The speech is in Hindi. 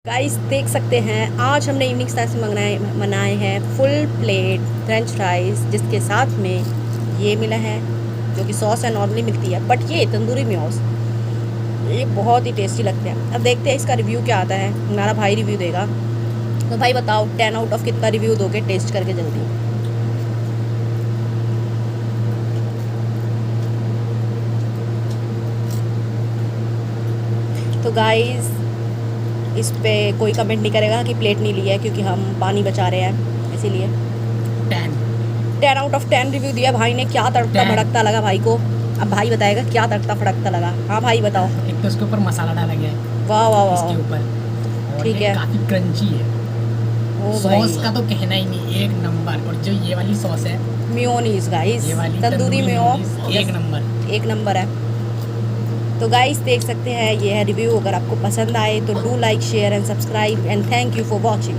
गाइस देख सकते हैं आज हमने इवनिंग स्नैक्स बनाए हैं फुल प्लेट फ्रेंच फ्राइज, जिसके साथ में ये मिला है जो कि सॉस है, नॉर्मली मिलती है, बट ये तंदूरी म्योस ये बहुत ही टेस्टी लगते हैं। अब देखते हैं इसका रिव्यू क्या आता है। हमारा भाई रिव्यू देगा, तो भाई बताओ 10 आउट ऑफ कितना रिव्यू दोगे टेस्ट करके जल्दी। तो गाइस इस पे कोई कमेंट नहीं करेगा कि प्लेट नहीं ली है, क्योंकि हम पानी बचा रहे हैं इसीलिए। 10 आउट ऑफ 10 रिव्यू दिया भाई ने। क्या तड़कता भड़कता लगा भाई को, अब भाई बताएगा क्या तड़कता फड़कता लगा। हाँ भाई बताओ। एक तो इसके ऊपर मसाला डाला गया है, वाह वाह वाह, इसके ऊपर ठीक है, काफी क्रंची है। सॉस का तो कहना ही नहीं, एक नंबर। और जो ये वाली सॉस है मेयोनीज गाइस, ये वाली तंदूरी मेयोनीज एक नंबर है। तो गाइस देख सकते हैं ये है रिव्यू। अगर आपको पसंद आए तो do like share and subscribe and thank you for watching.